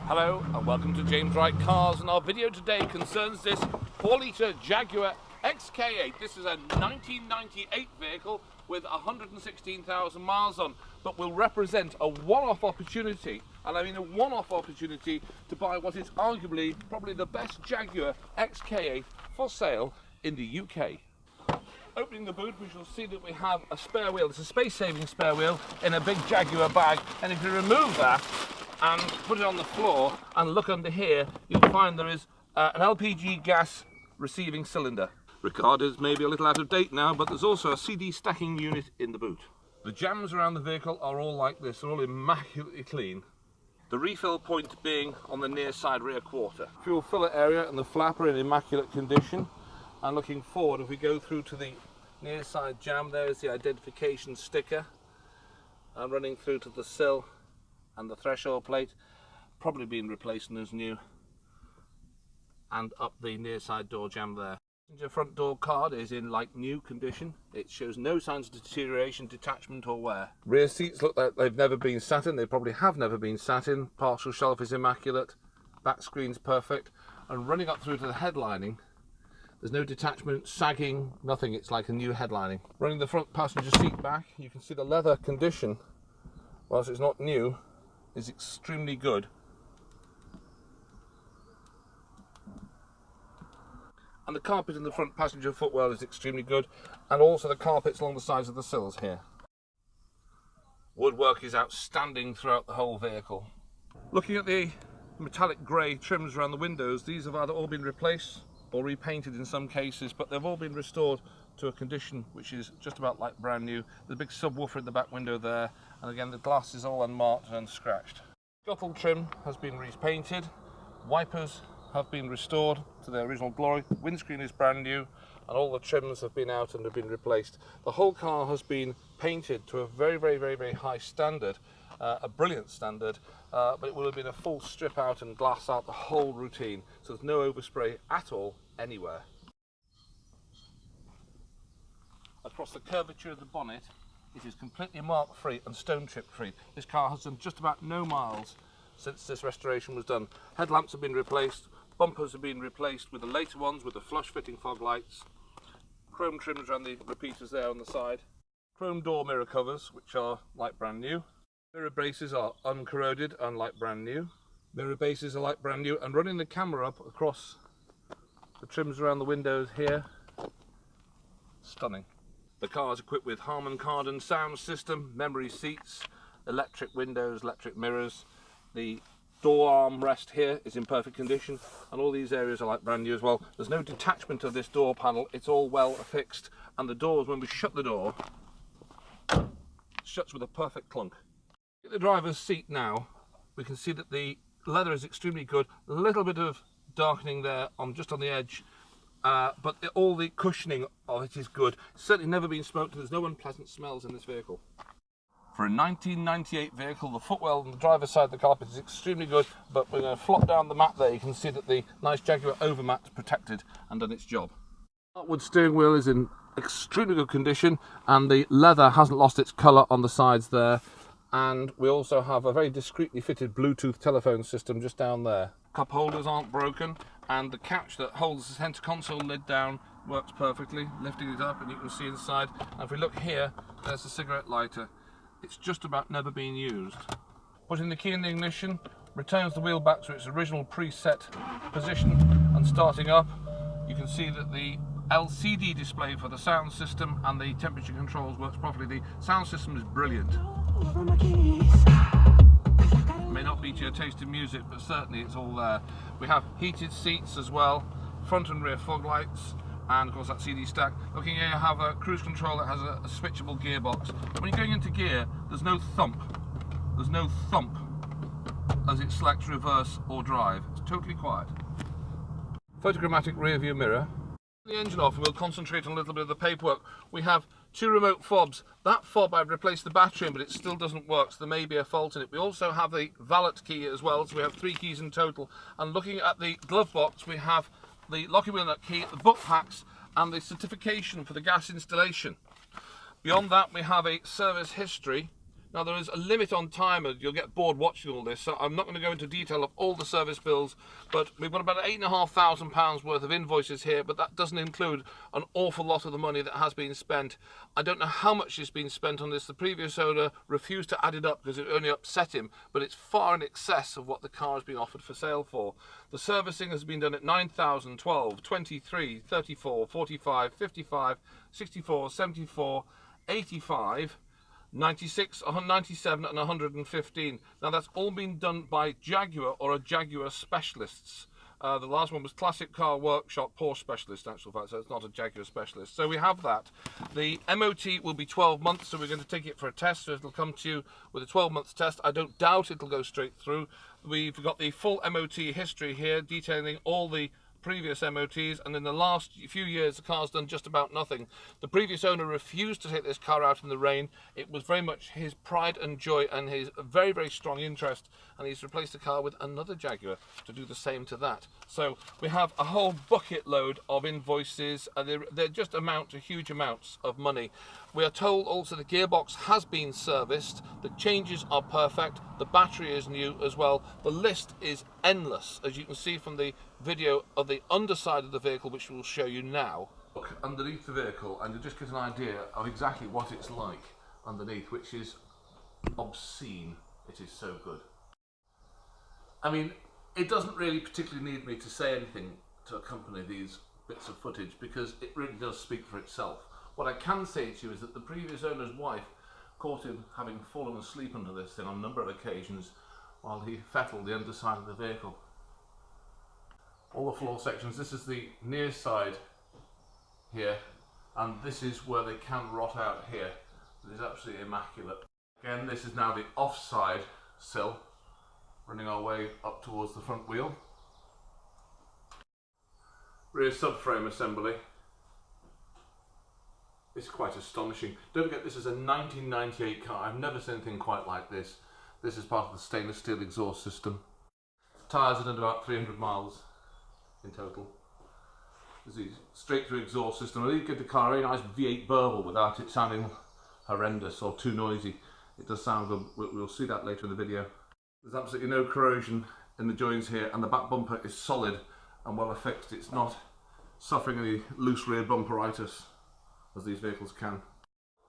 Hello and welcome to James Wright Cars, and our video today concerns this 4-litre Jaguar XK8. This is a 1998 vehicle with 116,000 miles on, but will represent a one-off opportunity, and I mean a one-off opportunity to buy what is arguably probably the best Jaguar XK8 for sale in the UK. Opening the boot, we shall see that we have a spare wheel. It's a space-saving spare wheel in a big Jaguar bag, and if you remove that and put it on the floor and look under here, you'll find there is an LPG gas receiving cylinder. Regarded as maybe a little out of date now, but there's also a CD stacking unit in the boot. The jams around the vehicle are all like this, they're all immaculately clean. The refill point being on the near side rear quarter. Fuel filler area and the flap are in immaculate condition. And looking forward, if we go through to the near side jam, there is the identification sticker, and running through to the sill and the threshold plate, probably being replaced and is new, and up the near side door jam there. The front door card is in like new condition. It shows no signs of deterioration, detachment or wear. Rear seats look like they've never been sat in. They probably have never been sat in. Partial shelf is immaculate. Back screen's perfect. And running up through to the headlining, there's no detachment, sagging, nothing. It's like a new headlining. Running the front passenger seat back, you can see the leather condition, whilst it's not new, is extremely good. And the carpet in the front passenger footwell is extremely good, and also the carpets along the sides of the sills here. Woodwork is outstanding throughout the whole vehicle. Looking at the metallic grey trims around the windows, these have either all been replaced or repainted in some cases, but they've all been restored to a condition which is just about like brand new. There's a big subwoofer in the back window there, and again the glass is all unmarked and unscratched. Scuttle trim has been repainted, wipers have been restored to their original glory, windscreen is brand new, and all the trims have been out and have been replaced. The whole car has been painted to a very high standard, a brilliant standard, but it will have been a full strip out and glass out the whole routine, so there's no overspray at all anywhere. Across the curvature of the bonnet, it is completely mark free and stone chip free. This car has done just about no miles since this restoration was done. Headlamps have been replaced, bumpers have been replaced with the later ones with the flush fitting fog lights, chrome trims around the repeaters there on the side, chrome door mirror covers which are like brand new, mirror braces are uncorroded and like brand new, mirror bases are like brand new, and running the camera up across the trims around the windows here, stunning. The car is equipped with Harman Kardon sound system, memory seats, electric windows, electric mirrors. The door armrest here is in perfect condition, and all these areas are like brand new as well. There's no detachment of this door panel, it's all well affixed, and the doors, when we shut the door, it shuts with a perfect clunk. At the driver's seat now, we can see that the leather is extremely good, a little bit of darkening there just on the edge, but all the cushioning of it is good. It's certainly never been smoked, and there's no unpleasant smells in this vehicle. For a 1998 vehicle, the footwell on the driver's side of the carpet is extremely good, but we're going to flop down the mat there. You can see that the nice Jaguar overmat is protected and done its job. The Artwood steering wheel is in extremely good condition, and the leather hasn't lost its colour on the sides there. And we also have a very discreetly fitted Bluetooth telephone system just down there. Cup holders aren't broken, and the catch that holds the centre console lid down works perfectly, lifting it up and you can see inside. And if we look here, there's a cigarette lighter. It's just about never been used. Putting the key in the ignition returns the wheel back to its original preset position, and starting up you can see that the LCD display for the sound system and the temperature controls works properly. The sound system is brilliant. It may not be to your taste in music, but certainly it's all there. We have heated seats as well, front and rear fog lights, and of course that CD stack. Looking here, you have a cruise control that has a switchable gearbox. When you're going into gear, there's no thump. There's no thump as it selects reverse or drive. It's totally quiet. Photogrammatic rear view mirror. The engine off, and we'll concentrate on a little bit of the paperwork. We have two remote fobs. That fob I've replaced the battery in, but it still doesn't work, so there may be a fault in it. We also have the valet key as well, so we have 3 keys in total. And looking at the glove box, we have the locking wheel nut key, the book packs, and the certification for the gas installation. Beyond that, we have a service history Now there is a limit on time, and you'll get bored watching all this, so I'm not going to go into detail of all the service bills, but we've got about £8,500 worth of invoices here, but that doesn't include an awful lot of the money that has been spent. I don't know how much has been spent on this. The previous owner refused to add it up because it only upset him, but it's far in excess of what the car has been offered for sale for. The servicing has been done at 9,000, 12, 23, 34, 45, 55, 64, 74, 85, 96, 97 and 115. Now that's all been done by Jaguar or a Jaguar specialists. The last one was Classic Car Workshop Porsche Specialist, actual fact, so it's not a Jaguar specialist. So we have that. The MOT will be 12 months, so we're going to take it for a test, so it'll come to you with a 12-month test. I don't doubt it'll go straight through. We've got the full MOT history here, detailing all the previous MOTs, and in the last few years the car's done just about nothing. The previous owner refused to take this car out in the rain. It was very much his pride and joy and his very, very strong interest, and he's replaced the car with another Jaguar to do the same to that. So we have a whole bucket load of invoices, and they just amount to huge amounts of money. We are told also the gearbox has been serviced, the changes are perfect, the battery is new as well. The list is endless, as you can see from the video of the underside of the vehicle, which we'll show you now. Look underneath the vehicle and you'll just get an idea of exactly what it's like underneath, which is obscene. It is so good. I mean, it doesn't really particularly need me to say anything to accompany these bits of footage, because it really does speak for itself. What I can say to you is that the previous owner's wife caught him having fallen asleep under this thing on a number of occasions while he fettled the underside of the vehicle. All the floor sections, this is the near side here, and this is where they can rot out here. It is absolutely immaculate. Again, this is now the offside sill, running our way up towards the front wheel. Rear subframe assembly. It's quite astonishing. Don't forget, this is a 1998 car. I've never seen anything quite like this. This is part of the stainless steel exhaust system. Tyres are done about 300 miles in total. There's the straight through exhaust system. I really give the car a very nice V8 burble without it sounding horrendous or too noisy. It does sound good. We'll see that later in the video. There's absolutely no corrosion in the joints here, and the back bumper is solid and well affixed. It's not suffering any loose rear bumperitis, as these vehicles can.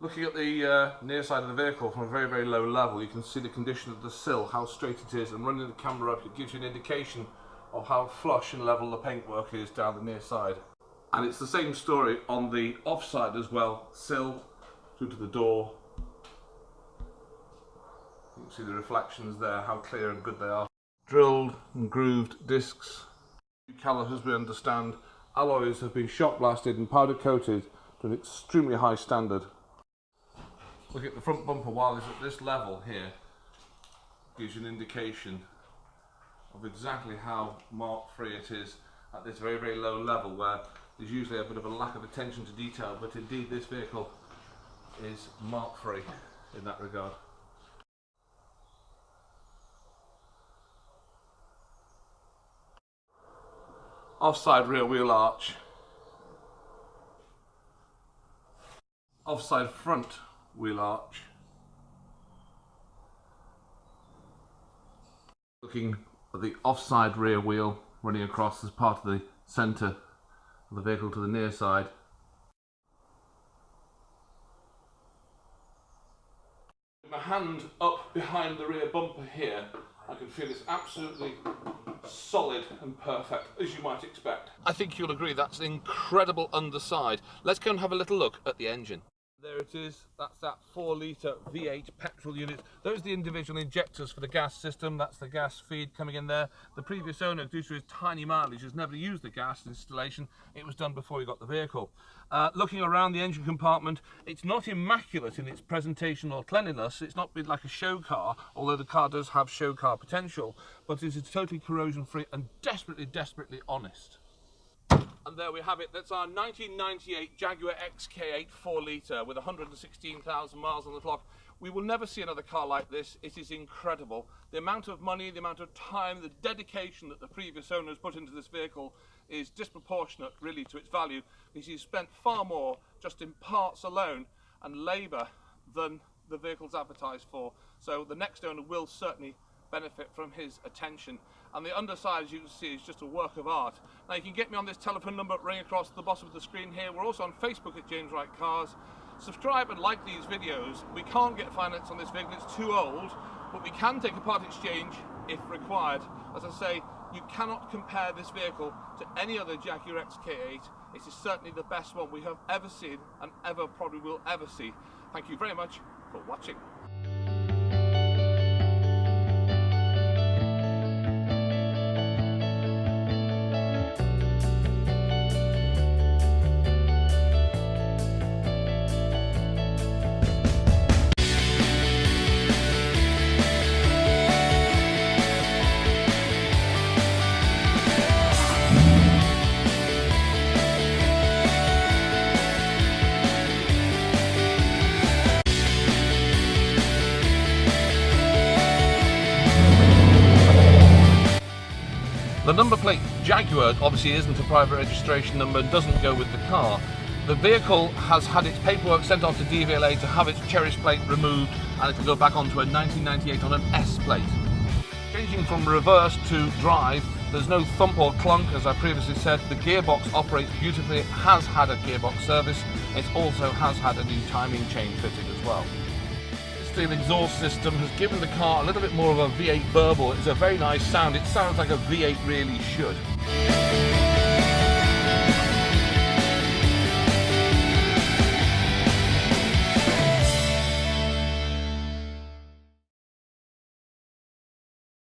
Looking at the near side of the vehicle from a very, very low level, you can see the condition of the sill, how straight it is, and running the camera up, it gives you an indication of how flush and level the paintwork is down the near side. And it's the same story on the offside as well, sill through to the door. You can see the reflections there, how clear and good they are. Drilled and grooved discs. Calipers, we understand. Alloys have been shot blasted and powder coated to an extremely high standard. Look at the front bumper while it's at this level here, gives you an indication of exactly how mark-free it is at this very, very low level, where there's usually a bit of a lack of attention to detail, but indeed this vehicle is mark-free in that regard. Offside rear wheel arch. Offside front wheel arch. Looking at the offside rear wheel running across as part of the centre of the vehicle to the near side. With my hand up behind the rear bumper here, I can feel it's absolutely solid and perfect, as you might expect. I think you'll agree that's an incredible underside. Let's go and have a little look at the engine. There it is, that's that 4-litre V8 petrol unit. Those are the individual injectors for the gas system. That's the gas feed coming in there. The previous owner, due to his tiny mileage, has never used the gas installation. It was done before he got the vehicle. Looking around the engine compartment, it's not immaculate in its presentation or cleanliness. It's not been like a show car, although the car does have show car potential, but it is totally corrosion free and desperately, desperately honest. And there we have it. That's our 1998 Jaguar XK8 4-litre with 116,000 miles on the clock. We will never see another car like this. It is incredible. The amount of money, the amount of time, the dedication that the previous owners put into this vehicle is disproportionate really to its value, because he's spent far more just in parts alone and labour than the vehicle's advertised for. So the next owner will certainly benefit from his attention. And the underside, as you can see, is just a work of art. Now you can get me on this telephone number ring across the bottom of the screen here. We're also on Facebook at James Wright Cars. Subscribe and like these videos. We can't get finance on this vehicle, it's too old, but we can take a part exchange if required. As I say, you cannot compare this vehicle to any other Jaguar XK8. It is certainly the best one we have ever seen and ever probably will ever see. Thank you very much for watching. The number plate Jaguar obviously isn't a private registration number and doesn't go with the car. The vehicle has had its paperwork sent off to DVLA to have its cherish plate removed, and it will go back onto a 1998 on an S plate. Changing from reverse to drive, there's no thump or clunk, as I previously said. The gearbox operates beautifully. It has had a gearbox service. It also has had a new timing chain fitted as well. Steel exhaust system has given the car a little bit more of a V8 burble. It's a very nice sound. It sounds like a V8 really should.